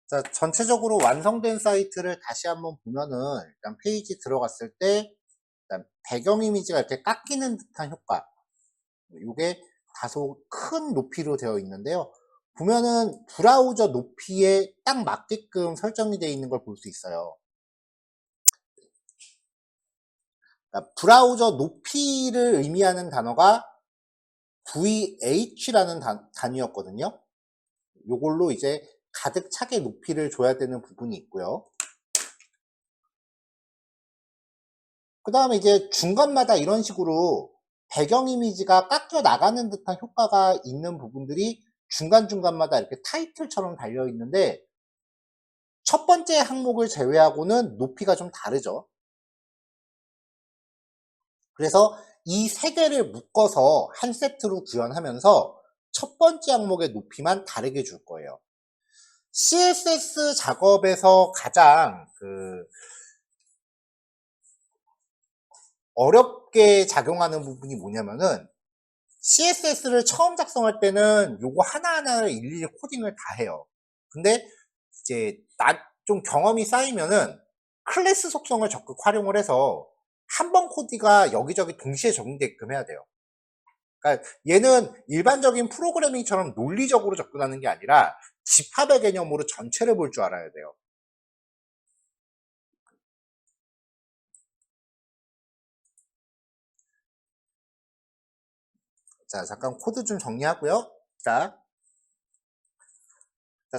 자, 전체적으로 완성된 사이트를 다시 한번 보면은 일단 페이지 들어갔을 때 일단 배경 이미지가 이렇게 깎이는 듯한 효과, 이게 다소 큰 높이로 되어 있는데요. 보면은 브라우저 높이에 딱 맞게끔 설정이 되어 있는 걸 볼 수 있어요. 그러니까 브라우저 높이를 의미하는 단어가 VH라는 단위였거든요. 요걸로 이제 가득 차게 높이를 줘야 되는 부분이 있고요. 그 다음에 이제 중간마다 이런 식으로 배경 이미지가 깎여 나가는 듯한 효과가 있는 부분들이 중간중간마다 이렇게 타이틀처럼 달려 있는데, 첫 번째 항목을 제외하고는 높이가 좀 다르죠. 그래서 이 세 개를 묶어서 한 세트로 구현하면서 첫 번째 항목의 높이만 다르게 줄 거예요. CSS 작업에서 가장 어렵게 작용하는 부분이 뭐냐면은, CSS를 처음 작성할 때는 요거 하나하나를 일일이 코딩을 다 해요. 근데 이제 좀 경험이 쌓이면은 클래스 속성을 적극 활용을 해서 한 번 코드가 여기저기 동시에 적용되게끔 해야 돼요. 그러니까 얘는 일반적인 프로그래밍처럼 논리적으로 접근하는 게 아니라 집합의 개념으로 전체를 볼 줄 알아야 돼요. 자, 잠깐 코드 좀 정리하고요. 자,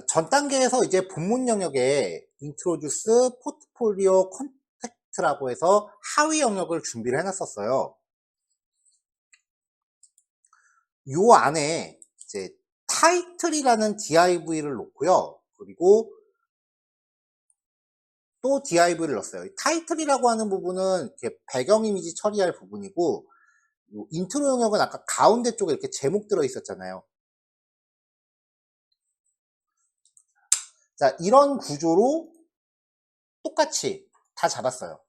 전 단계에서 이제 본문 영역에 introduce, portfolio, contact라고 해서 하위 영역을 준비를 해놨었어요. 요 안에 이제 title이라는 div를 놓고요. 그리고 또 div를 넣었어요. title이라고 하는 부분은 이렇게 배경 이미지 처리할 부분이고, 인트로 영역은 아까 가운데 쪽에 이렇게 제목 들어 있었잖아요. 자, 이런 구조로 똑같이 다 잡았어요.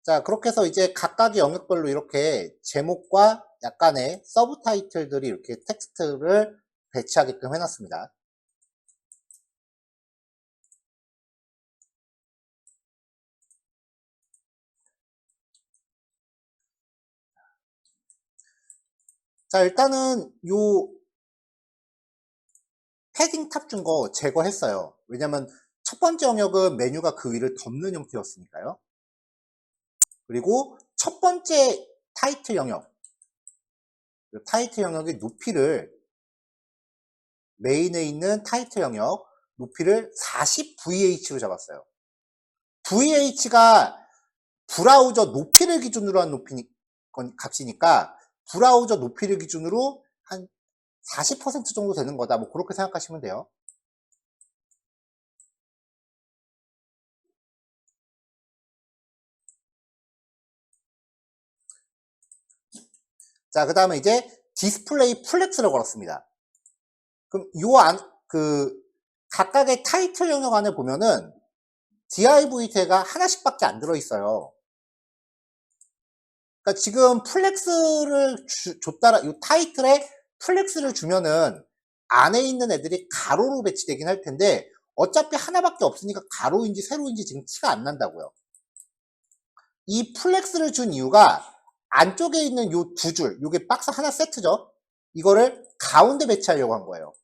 자, 그렇게 해서 이제 각각의 영역별로 이렇게 제목과 약간의 서브 타이틀들이 이렇게 텍스트를 배치하게끔 해놨습니다. 자, 일단은 요 패딩 탑 준 거 제거했어요. 왜냐면 첫 번째 영역은 메뉴가 그 위를 덮는 형태였으니까요. 그리고 첫 번째 타이틀 영역, 타이틀 영역의 높이를, 메인에 있는 타이틀 영역 높이를 40VH로 잡았어요. VH가 브라우저 높이를 기준으로 한 값이니까 브라우저 높이를 기준으로 한 40% 정도 되는 거다, 뭐 그렇게 생각하시면 돼요. 자, 그 다음에 이제 디스플레이 플렉스를 걸었습니다. 그럼 각각의 타이틀 영역 안에 보면은 div 태가 하나씩밖에 안 들어있어요. 그러니까 지금 플렉스를 줬다라, 이 타이틀에 플렉스를 주면은 안에 있는 애들이 가로로 배치되긴 할 텐데, 어차피 하나밖에 없으니까 가로인지 세로인지 지금 티가 안 난다고요. 이 플렉스를 준 이유가 안쪽에 있는 요 두 줄, 요게 박스 하나 세트죠. 이거를 가운데 배치하려고 한 거예요.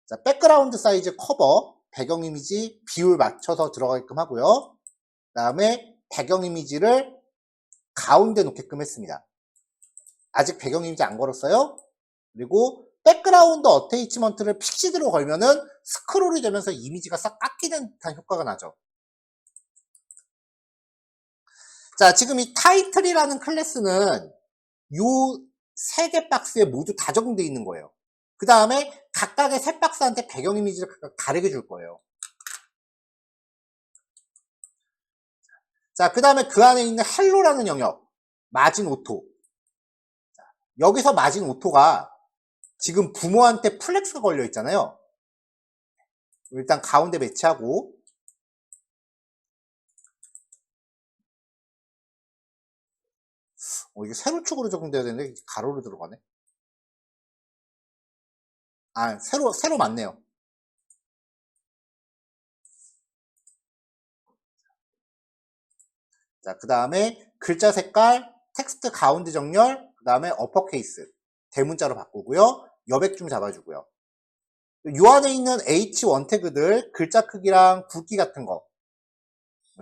자, 백그라운드 사이즈 커버, 배경 이미지 비율 맞춰서 들어가게끔 하고요. 그 다음에 배경 이미지를 가운데 놓게끔 했습니다. 아직 배경 이미지 안 걸었어요. 그리고 백그라운드 어테이치먼트를 픽시드로 걸면은 스크롤이 되면서 이미지가 싹 깎이는 듯한 효과가 나죠. 자, 지금 이 타이틀이라는 클래스는 요 세 개 박스에 모두 다 적용되어 있는 거예요. 그 다음에 각각의 세 박스한테 배경 이미지를 각각 다르게 줄 거예요. 자, 그 다음에 그 안에 있는 헬로라는 영역, 마진 오토. 여기서 마진 오토가 지금 부모한테 플렉스가 걸려 있잖아요. 일단 가운데 배치하고, 이게 세로축으로 적용돼야 되는데 가로로 들어가네. 아, 세로 맞네요. 자, 그 다음에 글자 색깔, 텍스트 가운데 정렬, 그 다음에 어퍼케이스, 대문자로 바꾸고요. 여백 좀 잡아주고요. 요 안에 있는 H1 태그들, 글자 크기랑 굵기 같은 거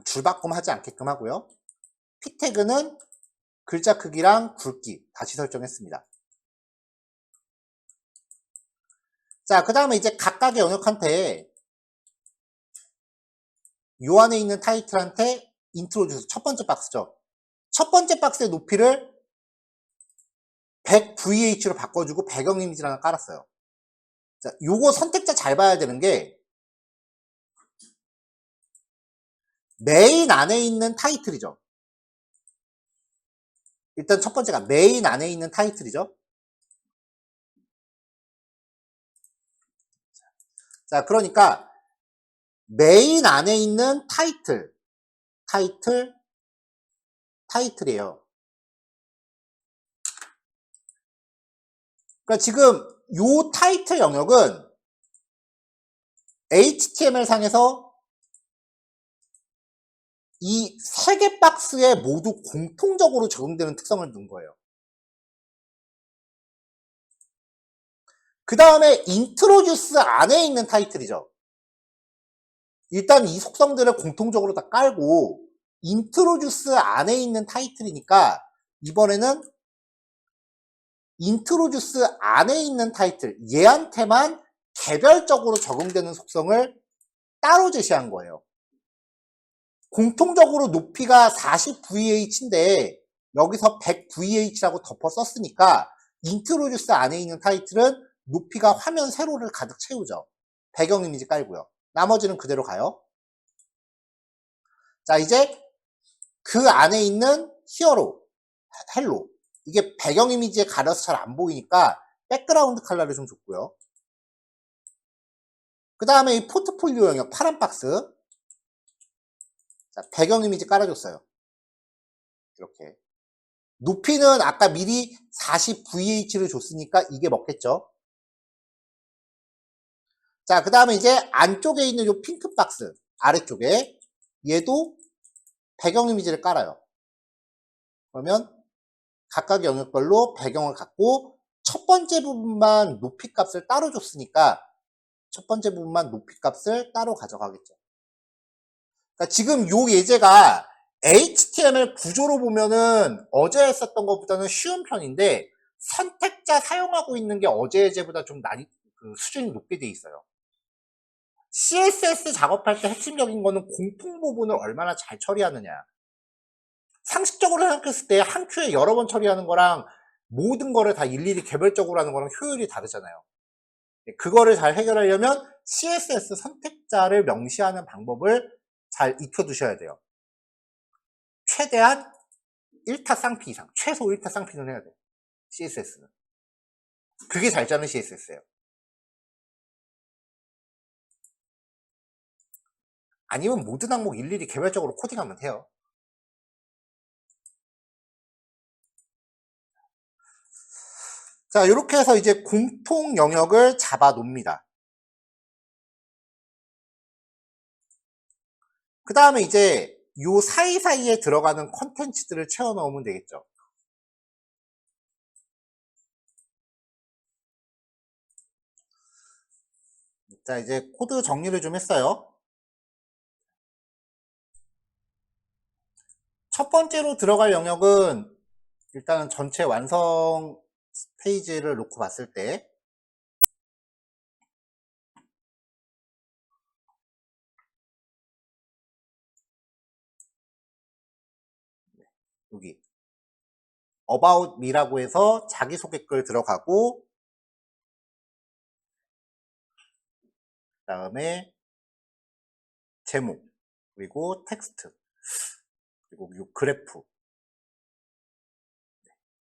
줄바꿈 하지 않게끔 하고요. P 태그는 글자 크기랑 굵기 다시 설정했습니다. 자, 그 다음에 이제 각각의 영역한테 요 안에 있는 타이틀한테 인트로듀스 첫 번째 박스죠. 첫 번째 박스의 높이를 100VH로 바꿔주고 배경 이미지를 하나 깔았어요. 자, 요거 선택자 잘 봐야 되는 게 메인 안에 있는 타이틀이죠. 일단 첫 번째가 메인 안에 있는 타이틀이죠. 자, 그러니까 메인 안에 있는 타이틀이에요. 그러니까 지금 요 타이틀 영역은 HTML 상에서 이 세 개 박스에 모두 공통적으로 적용되는 특성을 둔 거예요. 그 다음에 인트로듀스 안에 있는 타이틀이죠. 일단 이 속성들을 공통적으로 다 깔고 인트로듀스 안에 있는 타이틀이니까 이번에는 인트로듀스 안에 있는 타이틀, 얘한테만 개별적으로 적용되는 속성을 따로 제시한 거예요. 공통적으로 높이가 40VH인데 여기서 100VH라고 덮어 썼으니까 인트로듀스 안에 있는 타이틀은 높이가 화면 세로를 가득 채우죠. 배경 이미지 깔고요. 나머지는 그대로 가요. 자, 이제 그 안에 있는 히어로, 헬로, 이게 배경 이미지에 가려서 잘 안 보이니까 백그라운드 컬러를 좀 줬고요. 그 다음에 이 포트폴리오 영역 파란 박스, 자, 배경 이미지 깔아줬어요. 이렇게 높이는 아까 미리 40VH를 줬으니까 이게 먹겠죠. 자, 그 다음에 이제 안쪽에 있는 요 핑크 박스 아래쪽에 얘도 배경 이미지를 깔아요. 그러면 각각 영역별로 배경을 갖고 첫 번째 부분만 높이 값을 따로 줬으니까 첫 번째 부분만 높이 값을 따로 가져가겠죠. 그러니까 지금 요 예제가 HTML 구조로 보면은 어제 했었던 것보다는 쉬운 편인데 선택자 사용하고 있는 게 어제 예제보다 좀 수준이 높게 돼 있어요. CSS 작업할 때 핵심적인 거는 공통 부분을 얼마나 잘 처리하느냐. 상식적으로 생각했을 때 한 큐에 여러 번 처리하는 거랑 모든 거를 다 일일이 개별적으로 하는 거랑 효율이 다르잖아요. 그거를 잘 해결하려면 CSS 선택자를 명시하는 방법을 잘 익혀두셔야 돼요. 최대한 1타 쌍피 이상, 최소 1타 쌍피는 해야 돼요. CSS는. 그게 잘 짜는 CSS예요. 아니면 모든 항목 일일이 개별적으로 코딩하면 돼요. 자, 이렇게 해서 이제 공통 영역을 잡아 놓습니다. 그 다음에 이제 요 사이사이에 들어가는 컨텐츠들을 채워 넣으면 되겠죠. 자, 이제 코드 정리를 좀 했어요. 첫 번째로 들어갈 영역은 일단은 전체 완성 페이지를 놓고 봤을 때 여기 About me라고 해서 자기소개글 들어가고 그 다음에 제목 그리고 텍스트 그리고 요 그래프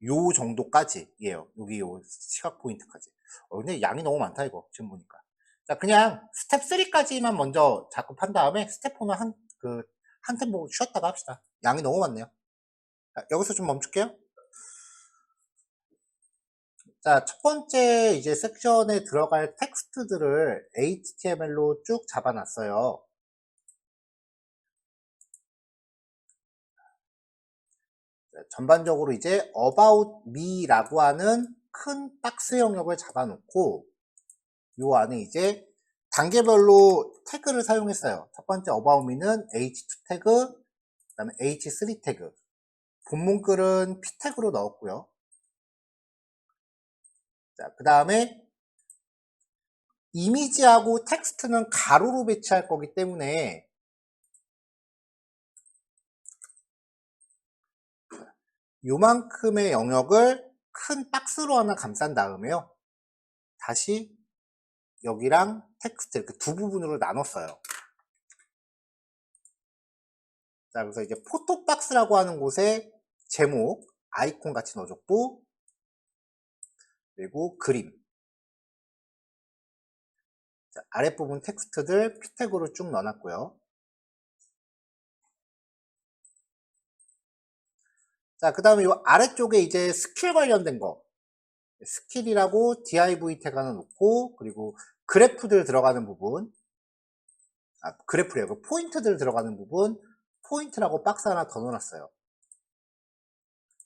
요 정도까지예요. 여기 요 시각 포인트까지. 근데 양이 너무 많다 이거 지금 보니까. 자, 그냥 스텝 3까지만 먼저 작업한 다음에 스텝 4는 한 템포 쉬었다가 합시다. 양이 너무 많네요. 자, 여기서 좀 멈출게요. 자, 첫 번째 이제 섹션에 들어갈 텍스트들을 HTML로 쭉 잡아놨어요. 전반적으로 이제 about me라고 하는 큰 박스 영역을 잡아놓고 요 안에 이제 단계별로 태그를 사용했어요. 첫 번째 about me는 h2 태그, 그 다음에 h3 태그, 본문글은 p 태그로 넣었고요. 자, 그 다음에 이미지하고 텍스트는 가로로 배치할 거기 때문에 요만큼의 영역을 큰 박스로 하나 감싼 다음에요. 다시 여기랑 텍스트 이렇게 두 부분으로 나눴어요. 자, 그래서 이제 포토박스라고 하는 곳에 제목, 아이콘 같이 넣어줬고, 그리고 그림. 자, 아랫부분 텍스트들 P택으로 쭉 넣어놨고요. 자, 그 다음에 이 아래쪽에 이제 스킬 관련된 거. 스킬이라고 div 태그 하나 놓고, 그리고 그래프들 들어가는 부분. 그래프래요. 포인트들 들어가는 부분. 포인트라고 박스 하나 더 넣어놨어요.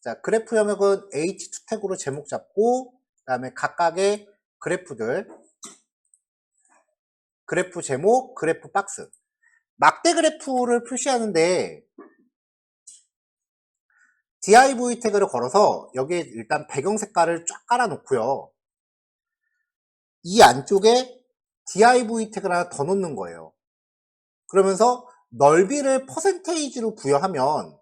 자, 그래프 영역은 H2 태그로 제목 잡고, 그 다음에 각각의 그래프들, 그래프 제목, 그래프 박스. 막대 그래프를 표시하는데, div 태그를 걸어서 여기에 일단 배경 색깔을 쫙 깔아 놓고요. 이 안쪽에 div 태그를 하나 더 놓는 거예요. 그러면서 넓이를 퍼센테이지로 부여하면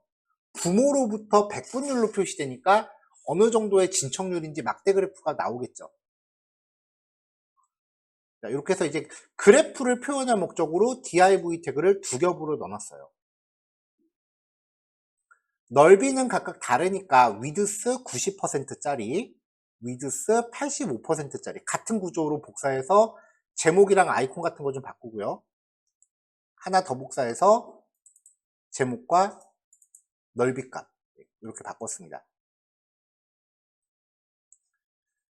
부모로부터 백분율로 표시되니까 어느 정도의 진척률인지 막대 그래프가 나오겠죠. 자, 이렇게 해서 이제 그래프를 표현할 목적으로 div 태그를 두 겹으로 넣어놨어요. 넓이는 각각 다르니까 width 90%짜리, width 85%짜리 같은 구조로 복사해서 제목이랑 아이콘 같은 거 좀 바꾸고요. 하나 더 복사해서 제목과 넓이값 이렇게 바꿨습니다.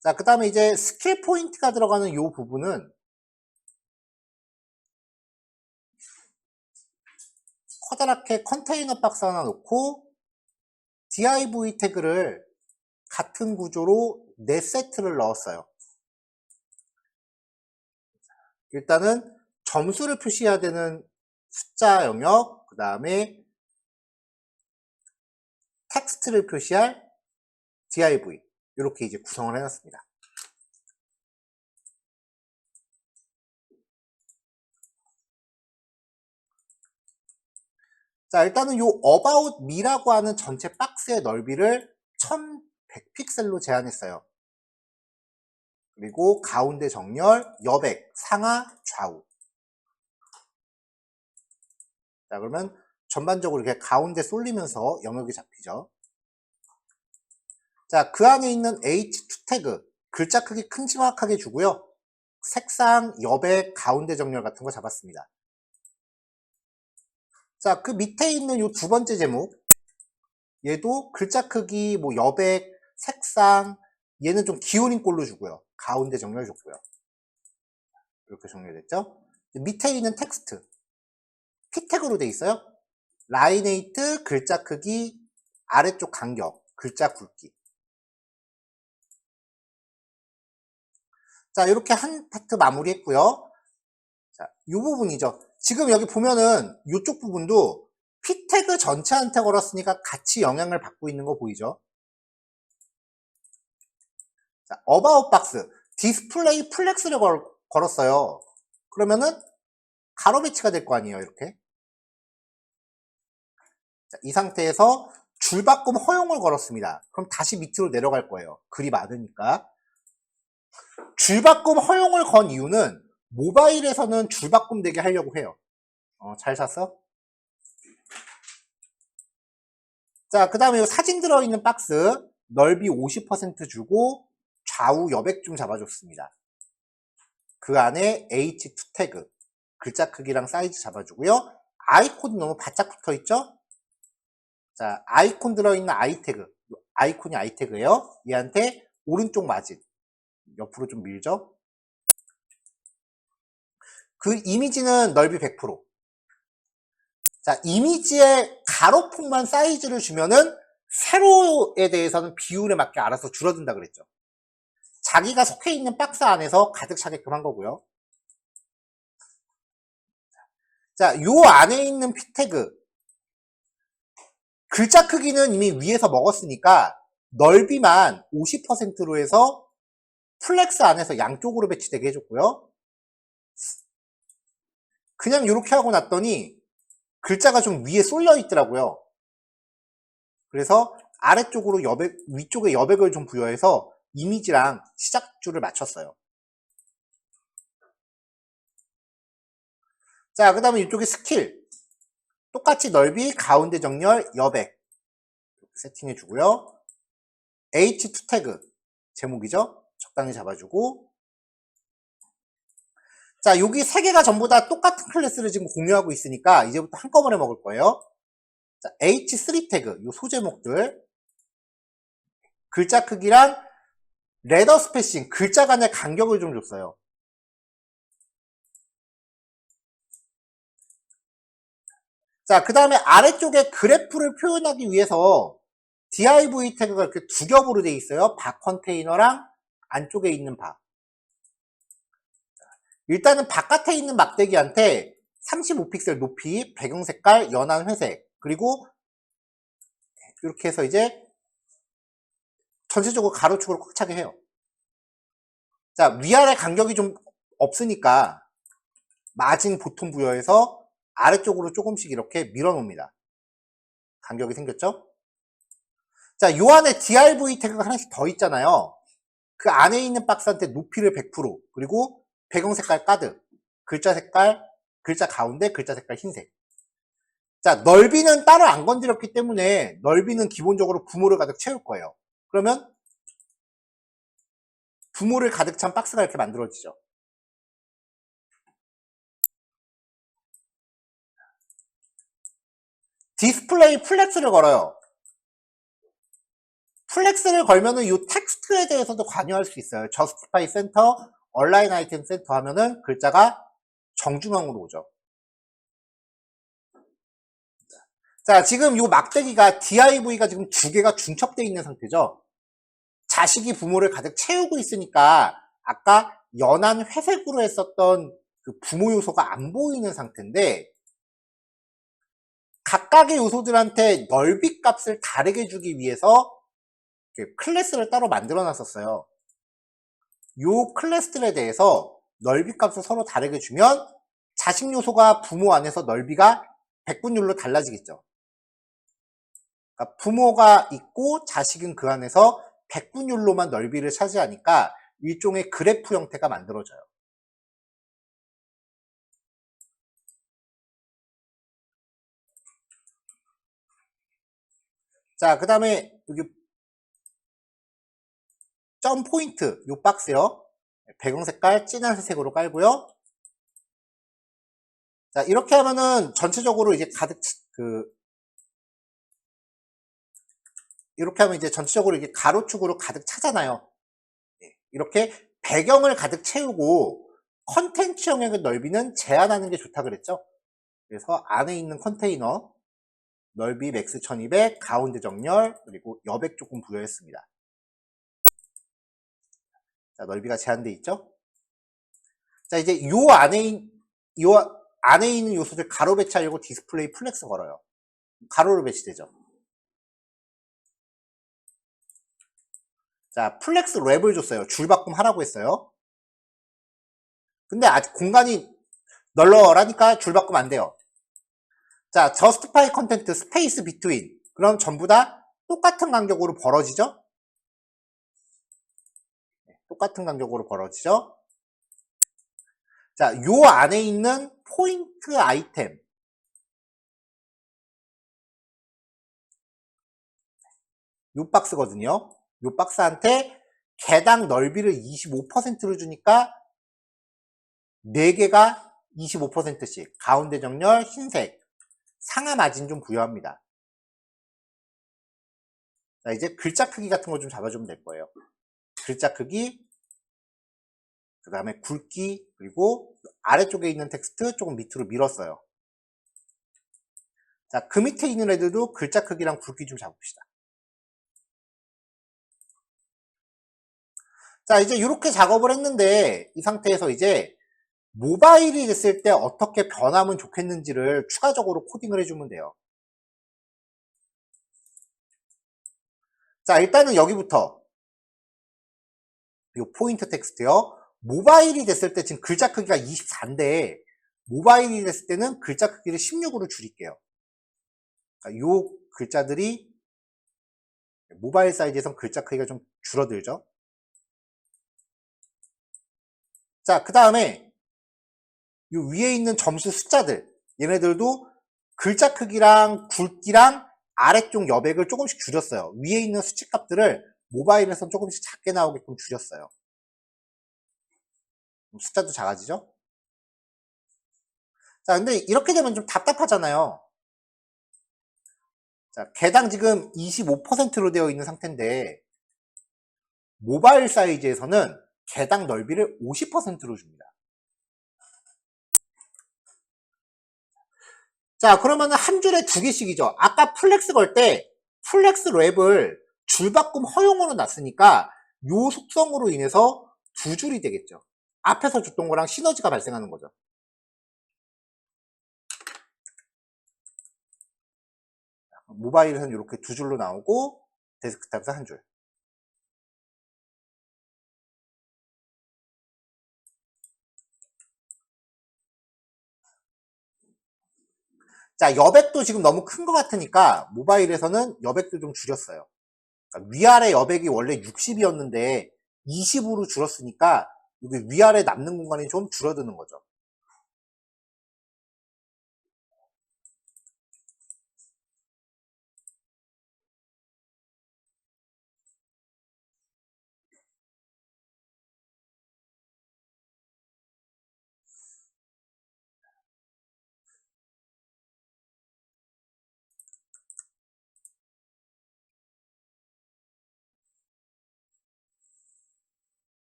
자, 그 다음에 이제 스킬 포인트가 들어가는 이 부분은 커다랗게 컨테이너 박스 하나 놓고 div 태그를 같은 구조로 4세트를 넣었어요. 일단은 점수를 표시해야 되는 숫자 영역, 그 다음에 텍스트를 표시할 div 이렇게 이제 구성을 해놨습니다. 자, 일단은 요 about me라고 하는 전체 박스의 넓이를 1100픽셀로 제한했어요. 그리고 가운데 정렬, 여백, 상하, 좌우. 자, 그러면 전반적으로 이렇게 가운데 쏠리면서 영역이 잡히죠. 자, 그 안에 있는 H2 태그, 글자 크기 큼지막하게 주고요. 색상, 여백, 가운데 정렬 같은 거 잡았습니다. 자, 그 밑에 있는 요 두 번째 제목, 얘도 글자 크기, 뭐 여백, 색상, 얘는 좀 기울인 꼴로 주고요. 가운데 정렬 줬고요. 이렇게 정렬됐죠? 밑에 있는 텍스트, P택으로 돼 있어요. 라인에이트, 글자 크기, 아래쪽 간격, 글자 굵기. 자, 이렇게 한 파트 마무리했고요. 자, 이 부분이죠. 지금 여기 보면은 이쪽 부분도 P 태그 전체한테 걸었으니까 같이 영향을 받고 있는 거 보이죠? 자, about box, 디스플레이 플렉스를 걸었어요. 그러면은 가로 배치가 될 거 아니에요, 이렇게. 자, 이 상태에서 줄바꿈 허용을 걸었습니다. 그럼 다시 밑으로 내려갈 거예요. 글이 많으니까. 줄바꿈 허용을 건 이유는 모바일에서는 줄바꿈 되게 하려고 해요. 잘 샀어? 자, 그 다음에 사진 들어있는 박스 넓이 50% 주고 좌우 여백 좀 잡아줬습니다. 그 안에 H2 태그 글자 크기랑 사이즈 잡아주고요. 아이콘이 너무 바짝 붙어있죠? 자, 아이콘 들어있는 아이 태그, 아이콘이 아이 태그예요. 얘한테 오른쪽 마진 옆으로 좀 밀죠. 그 이미지는 넓이 100%. 자, 이미지의 가로폭만 사이즈를 주면은 세로에 대해서는 비율에 맞게 알아서 줄어든다 그랬죠. 자기가 속해 있는 박스 안에서 가득 차게끔 한 거고요. 자, 요 안에 있는 피 태그. 글자 크기는 이미 위에서 먹었으니까 넓이만 50%로 해서 플렉스 안에서 양쪽으로 배치되게 해줬고요. 그냥 이렇게 하고 났더니 글자가 좀 위에 쏠려 있더라고요. 그래서 아래쪽으로 여백, 위쪽에 여백을 좀 부여해서 이미지랑 시작줄을 맞췄어요. 자, 그 다음에 이쪽에 스킬. 똑같이 넓이, 가운데 정렬, 여백. 세팅해 주고요. H2 태그. 제목이죠? 적당히 잡아주고. 자, 여기 세 개가 전부 다 똑같은 클래스를 지금 공유하고 있으니까 이제부터 한꺼번에 먹을 거예요. 자, H3 태그. 요 소제목들. 글자 크기랑 레더 스페이싱. 글자 간의 간격을 좀 줬어요. 자, 그 다음에 아래쪽에 그래프를 표현하기 위해서 div 태그가 이렇게 두 겹으로 되어 있어요. 바 컨테이너랑 안쪽에 있는 바. 일단은 바깥에 있는 막대기한테 35픽셀 높이, 배경 색깔, 연한 회색, 그리고 이렇게 해서 이제 전체적으로 가로축으로 꽉 차게 해요. 자, 위아래 간격이 좀 없으니까 마진 보통 부여해서 아래쪽으로 조금씩 이렇게 밀어 놓습니다. 간격이 생겼죠? 자, 요 안에 div 태그가 하나씩 더 있잖아요. 그 안에 있는 박스한테 높이를 100%, 그리고 배경 색깔 가득, 글자 색깔, 글자 가운데, 글자 색깔 흰색. 자, 넓이는 따로 안 건드렸기 때문에 넓이는 기본적으로 부모를 가득 채울 거예요. 그러면 부모를 가득 찬 박스가 이렇게 만들어지죠. 디스플레이 플렉스를 걸어요. 플렉스를 걸면은 이 텍스트에 대해서도 관여할 수 있어요. justify center, align item center 하면은 글자가 정중앙으로 오죠. 자, 지금 이 막대기가 div가 지금 두 개가 중첩되어 있는 상태죠. 자식이 부모를 가득 채우고 있으니까 아까 연한 회색으로 했었던 그 부모 요소가 안 보이는 상태인데, 각각의 요소들한테 넓이 값을 다르게 주기 위해서 클래스를 따로 만들어 놨었어요. 요 클래스들에 대해서 넓이 값을 서로 다르게 주면 자식 요소가 부모 안에서 넓이가 백분율로 달라지겠죠. 그러니까 부모가 있고 자식은 그 안에서 백분율로만 넓이를 차지하니까 일종의 그래프 형태가 만들어져요. 자, 그 다음에 여기 점 포인트, 요 박스요. 배경 색깔 진한 회색으로 깔고요. 자, 이렇게 하면은 전체적으로 이제 가득, 이렇게 하면 이제 전체적으로 이게 가로축으로 가득 차잖아요. 이렇게 배경을 가득 채우고 컨텐츠 영역의 넓이는 제한하는 게 좋다 그랬죠. 그래서 안에 있는 컨테이너 넓이 맥스 1200, 가운데 정렬, 그리고 여백 조금 부여했습니다. 자, 넓이가 제한돼 있죠. 자, 이제 요 안에 있는 요소들 가로 배치하려고 디스플레이 플렉스 걸어요. 가로로 배치되죠. 자, 플렉스 랩을 줬어요. 줄바꿈 하라고 했어요. 근데 아직 공간이 널널하니까 줄바꿈 안 돼요. 자, justify content space between. 그럼 전부 다 똑같은 간격으로 벌어지죠? 똑같은 간격으로 벌어지죠? 자, 요 안에 있는 포인트 아이템. 요 박스거든요. 요 박스한테 개당 넓이를 25%를 주니까 4개가 25%씩 가운데 정렬 흰색 상하 마진 좀 부여합니다. 자, 이제 글자 크기 같은 거 좀 잡아주면 될 거예요. 글자 크기 그 다음에 굵기, 그리고 아래쪽에 있는 텍스트 조금 밑으로 밀었어요. 자, 그 밑에 있는 애들도 글자 크기랑 굵기 좀 잡읍시다. 자, 이제 이렇게 작업을 했는데 이 상태에서 이제 모바일이 됐을 때 어떻게 변하면 좋겠는지를 추가적으로 코딩을 해주면 돼요. 자, 일단은 여기부터 이 포인트 텍스트요. 모바일이 됐을 때 지금 글자 크기가 24인데 모바일이 됐을 때는 글자 크기를 16으로 줄일게요. 이 글자들이 모바일 사이즈에선 글자 크기가 좀 줄어들죠. 자, 그 다음에 이 위에 있는 점수 숫자들, 얘네들도 글자 크기랑 굵기랑 아래쪽 여백을 조금씩 줄였어요. 위에 있는 수치값들을 모바일에선 조금씩 작게 나오게끔 줄였어요. 숫자도 작아지죠? 자, 근데 이렇게 되면 좀 답답하잖아요. 자, 개당 지금 25%로 되어 있는 상태인데 모바일 사이즈에서는 개당 넓이를 50%로 줍니다. 자, 그러면 한 줄에 2개씩이죠. 아까 플렉스 걸 때 플렉스 랩을 줄바꿈 허용으로 놨으니까 요 속성으로 인해서 2줄이 되겠죠. 앞에서 줬던 거랑 시너지가 발생하는 거죠. 모바일에서는 이렇게 2줄로 나오고 데스크탑에서 1줄. 자, 여백도 지금 너무 큰 것 같으니까 모바일에서는 여백도 좀 줄였어요. 그러니까 위아래 여백이 원래 60이었는데 20으로 줄었으니까 여기 위아래 남는 공간이 좀 줄어드는 거죠.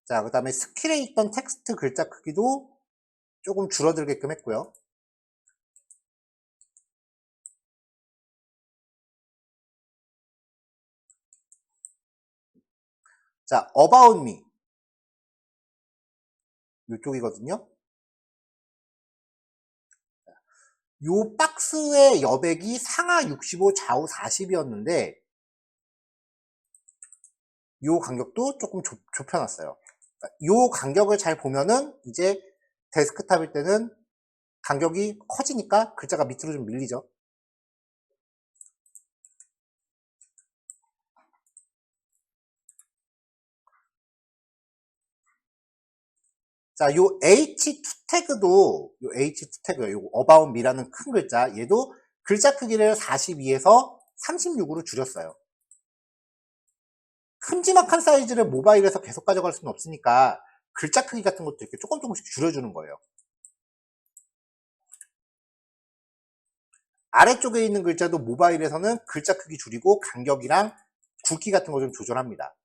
자, 그 다음에 스킬에 있던 텍스트 글자 크기도 조금 줄어들게끔 했고요. 자, about me 이쪽이거든요. 요 박스의 여백이 상하 65, 좌우 40이었는데 요 간격도 조금 좁혀놨어요. 요 간격을 잘 보면은 이제 데스크탑일 때는 간격이 커지니까 글자가 밑으로 좀 밀리죠. 자, 요 H2 태그도, 요 H2 태그, 요 about me라는 큰 글자, 얘도 글자 크기를 42에서 36으로 줄였어요. 큼지막한 사이즈를 모바일에서 계속 가져갈 수는 없으니까 글자 크기 같은 것도 이렇게 조금씩 줄여주는 거예요. 아래쪽에 있는 글자도 모바일에서는 글자 크기 줄이고 간격이랑 굵기 같은 거 좀 조절합니다.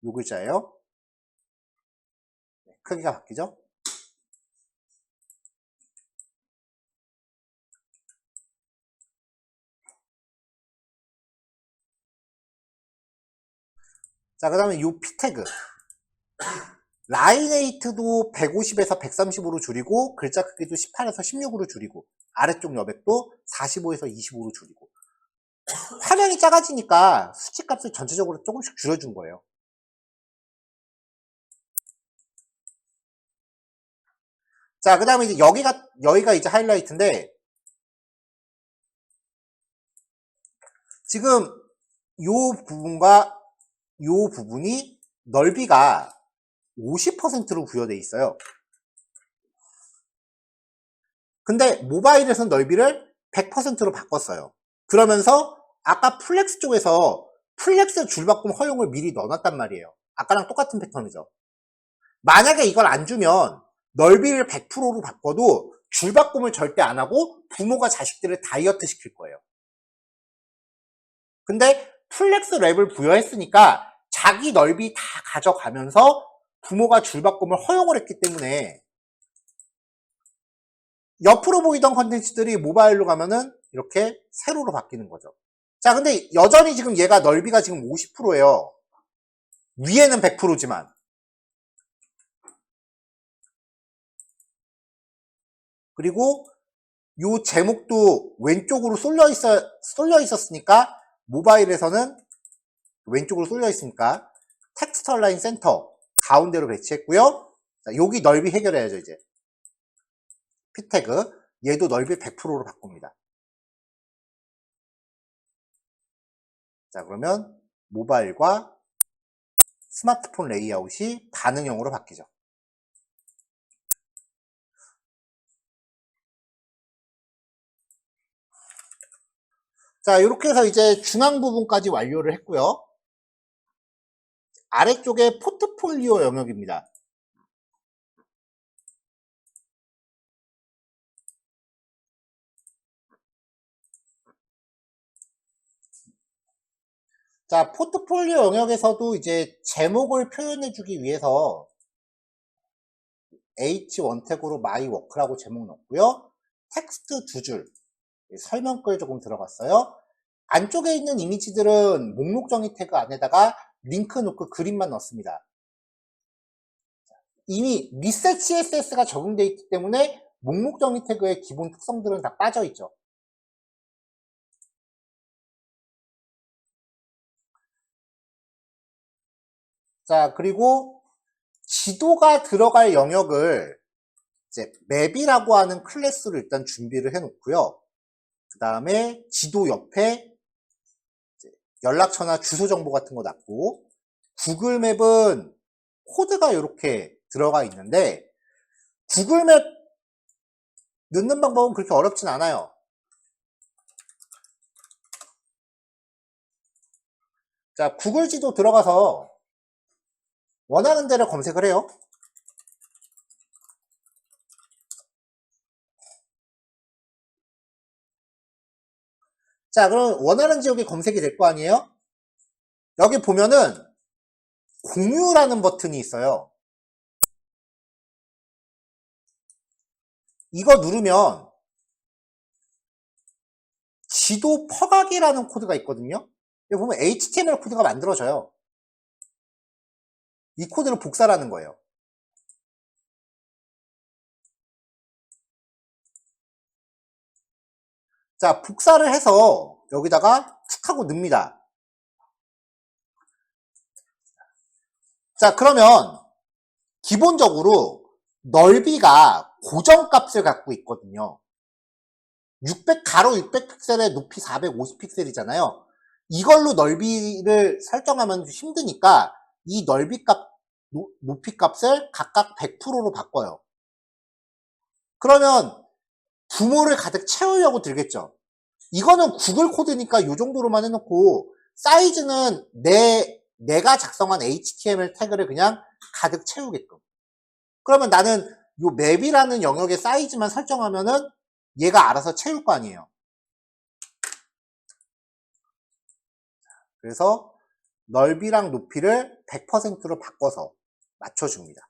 요 글자예요. 크기가 바뀌죠. 자, 그 다음에 요 P 태그. 라인에이트도 150에서 135로 줄이고 글자 크기도 18에서 16으로 줄이고 아래쪽 여백도 45에서 25로 줄이고 화면이 작아지니까 수치값을 전체적으로 조금씩 줄여준 거예요. 자, 그 다음에 이제 여기가 이제 하이라이트인데 지금 요 부분과 요 부분이 넓이가 50%로 부여되어 있어요. 근데 모바일에서는 넓이를 100%로 바꿨어요. 그러면서 아까 플렉스 쪽에서 플렉스 줄바꿈 허용을 미리 넣어놨단 말이에요. 아까랑 똑같은 패턴이죠. 만약에 이걸 안 주면 넓이를 100%로 바꿔도 줄바꿈을 절대 안 하고 부모가 자식들을 다이어트 시킬 거예요. 근데 플렉스 랩을 부여했으니까 자기 넓이 다 가져가면서 부모가 줄바꿈을 허용을 했기 때문에 옆으로 보이던 컨텐츠들이 모바일로 가면은 이렇게 세로로 바뀌는 거죠. 자, 근데 여전히 지금 얘가 넓이가 지금 50%예요. 위에는 100%지만. 그리고 요 제목도 왼쪽으로 쏠려 있었으니까 모바일에서는 왼쪽으로 쏠려 있으니까 텍스트 얼라인 센터 가운데로 배치했고요. 자, 여기 넓이 해결해야죠, 이제. P 태그 얘도 넓이 100%로 바꿉니다. 자, 그러면 모바일과 스마트폰 레이아웃이 반응형으로 바뀌죠. 자, 이렇게 해서 이제 중앙 부분까지 완료를 했고요. 아래쪽에 포트폴리오 영역입니다. 자, 포트폴리오 영역에서도 이제 제목을 표현해주기 위해서 H1 태그로 my work라고 제목 넣었고요. 텍스트 2줄, 설명글 조금 들어갔어요. 안쪽에 있는 이미지들은 목록 정의 태그 안에다가 링크 놓고 그림만 넣습니다. 이미 리셋 CSS가 적용되어 있기 때문에 목록 정의 태그의 기본 특성들은 다 빠져 있죠. 자, 그리고 지도가 들어갈 영역을 이제 맵이라고 하는 클래스로 일단 준비를 해 놓고요. 그 다음에 지도 옆에 연락처나 주소 정보 같은 거 놨고, 구글맵은 코드가 이렇게 들어가 있는데, 구글맵 넣는 방법은 그렇게 어렵진 않아요. 자, 구글 지도 들어가서 원하는 데를 검색을 해요. 자, 그럼 원하는 지역이 검색이 될 거 아니에요? 여기 보면은 공유라는 버튼이 있어요. 이거 누르면 지도 퍼가기라는 코드가 있거든요. 여기 보면 HTML 코드가 만들어져요. 이 코드를 복사라는 거예요. 자, 복사를 해서 여기다가 툭 하고 넣습니다. 자, 그러면 기본적으로 넓이가 고정값을 갖고 있거든요. 600픽셀에 높이 450픽셀이잖아요. 이걸로 넓이를 설정하면 힘드니까 이 넓이 값, 높이 값을 각각 100%로 바꿔요. 그러면 부모를 가득 채우려고 들겠죠. 이거는 구글 코드니까 이 정도로만 해놓고 사이즈는 내가 작성한 HTML 태그를 그냥 가득 채우게끔. 그러면 나는 요 맵이라는 영역의 사이즈만 설정하면은 얘가 알아서 채울 거 아니에요. 그래서 넓이랑 높이를 100%로 바꿔서 맞춰줍니다.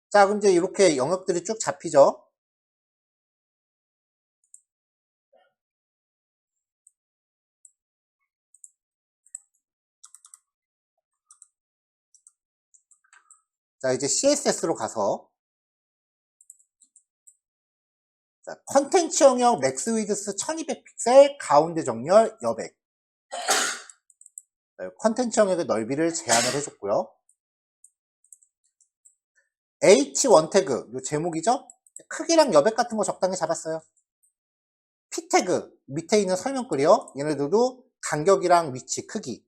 자, 그럼 이제 이렇게 영역들이 쭉 잡히죠. 자, 이제 CSS로 가서 자, 컨텐츠 영역 맥스 위드스 1200픽셀 가운데 정렬 여백. 컨텐츠 영역의 넓이를 제한을 해줬고요. H1 태그, 요 제목이죠? 크기랑 여백 같은 거 적당히 잡았어요. P 태그, 밑에 있는 설명글이요. 얘네들도 간격이랑 위치, 크기.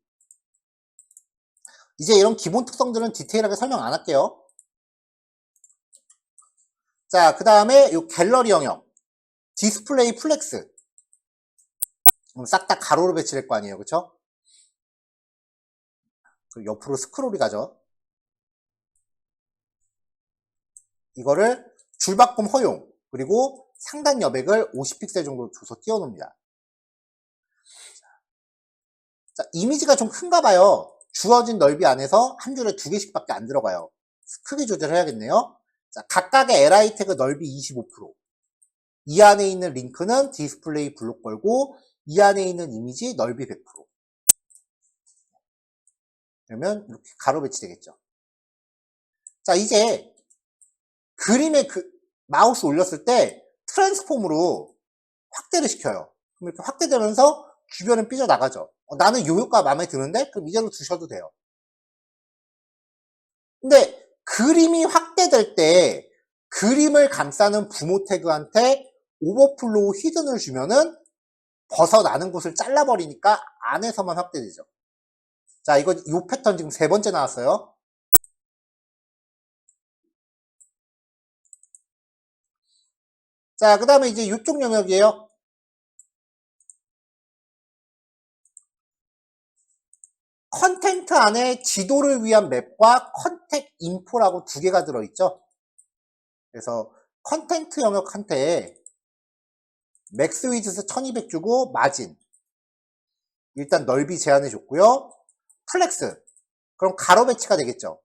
이제 이런 기본 특성들은 디테일하게 설명 안 할게요. 자, 그 다음에 요 갤러리 영역. 디스플레이 플렉스. 싹 다 가로로 배치될 거 아니에요. 그쵸? 옆으로 스크롤이 가죠. 이거를 줄바꿈 허용, 그리고 상단 여백을 50픽셀 정도 줘서 띄워놓습니다. 자, 이미지가 좀 큰가 봐요. 주어진 넓이 안에서 한 줄에 2개씩밖에 안 들어가요. 크기 조절해야겠네요. 자, 각각의 li 태그 넓이 25%. 이 안에 있는 링크는 디스플레이 블록 걸고 이 안에 있는 이미지 넓이 100%. 그러면 이렇게 가로 배치되겠죠. 자, 이제 그림에 마우스 올렸을 때 트랜스폼으로 확대를 시켜요. 그럼 이렇게 확대되면서 주변은 삐져나가죠. 나는 요 효과 마음에 드는데? 그럼 이대로 두셔도 돼요. 근데 그림이 확대될 때 그림을 감싸는 부모 태그한테 오버플로우 히든을 주면은 벗어나는 곳을 잘라버리니까 안에서만 확대되죠. 자, 요 패턴 지금 3번째 나왔어요. 자, 그 다음에 이제 이쪽 영역이에요. 컨텐트 안에 지도를 위한 맵과 컨택 인포라고 2개가 들어있죠. 그래서 컨텐트 영역한테 맥스 위즈스 1200 주고 마진 일단 넓이 제한해 줬고요. 플렉스 그럼 가로 배치가 되겠죠.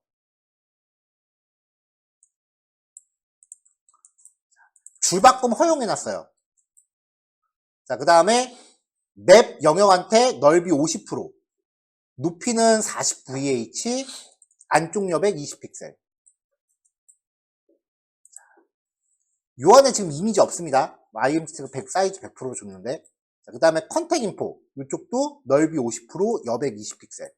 줄바꿈 허용해 놨어요. 자, 그 다음에 맵 영역한테 넓이 50%, 높이는 40VH, 안쪽 여백 20픽셀. 요 안에 지금 이미지 없습니다. IMS가 100 사이즈 100% 줬는데. 자, 그 다음에 컨택 인포. 이쪽도 넓이 50%, 여백 20픽셀.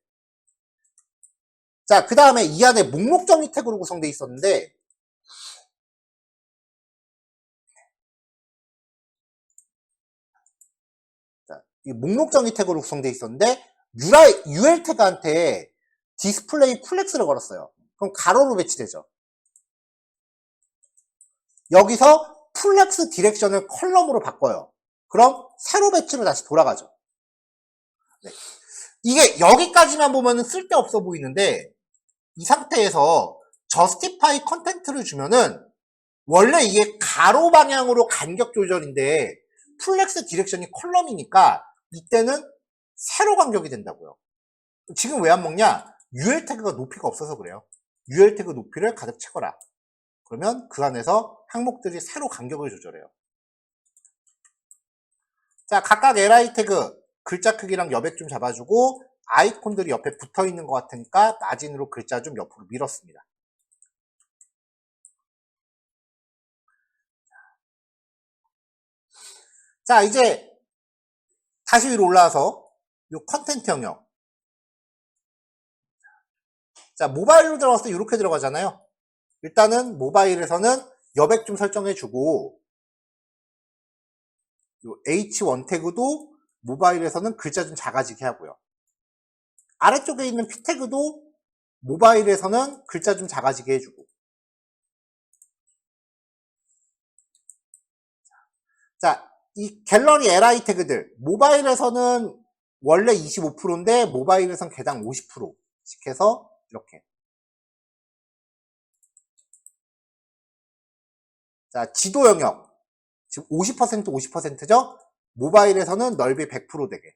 자, 그 다음에 이 안에 목록 정의 태그로 구성되어 있었는데, 자, 이 목록 정의 태그로 구성되어 있었는데, UL 태그한테 디스플레이 플렉스를 걸었어요. 그럼 가로로 배치되죠. 여기서 플렉스 디렉션을 컬럼으로 바꿔요. 그럼 세로 배치로 다시 돌아가죠. 네. 이게 여기까지만 보면 쓸데없어 보이는데 이 상태에서 저스티파이 컨텐트를 주면은 원래 이게 가로 방향으로 간격 조절인데 플렉스 디렉션이 컬럼이니까 이때는 세로 간격이 된다고요. 지금 왜 안 먹냐? UL 태그가 높이가 없어서 그래요. UL 태그 높이를 가득 채거라. 그러면 그 안에서 항목들이 세로 간격을 조절해요. 자, 각각 li 태그 글자 크기랑 여백 좀 잡아주고 아이콘들이 옆에 붙어 있는 것 같으니까 마진으로 글자 좀 옆으로 밀었습니다. 자, 이제 다시 위로 올라와서 이 컨텐트 영역. 자, 모바일로 들어갔을 때 이렇게 들어가잖아요. 일단은 모바일에서는 여백 좀 설정해주고 H1 태그도 모바일에서는 글자 좀 작아지게 하고요. 아래쪽에 있는 P 태그도 모바일에서는 글자 좀 작아지게 해주고. 자, 이 갤러리 li 태그들 모바일에서는 원래 25%인데 모바일에선 개당 50%씩 해서 이렇게. 자, 지도 영역 지금 50% 50%죠? 모바일에서는 넓이 100% 되게.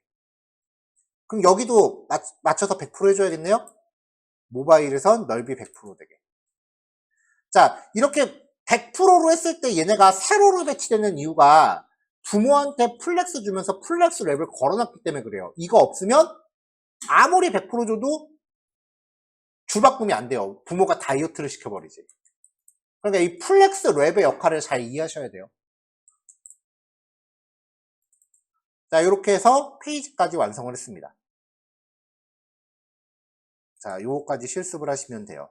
그럼 여기도 맞춰서 100% 해줘야겠네요? 모바일에선 넓이 100% 되게. 자, 이렇게 100%로 했을 때 얘네가 세로로 배치되는 이유가 부모한테 플렉스 주면서 플렉스 랩을 걸어놨기 때문에 그래요. 이거 없으면 아무리 100% 줘도 줄바꿈이 안 돼요. 부모가 다이어트를 시켜버리지. 그러니까 이 플렉스 랩의 역할을 잘 이해하셔야 돼요. 자, 이렇게 해서 페이지까지 완성을 했습니다. 자, 요거까지 실습을 하시면 돼요.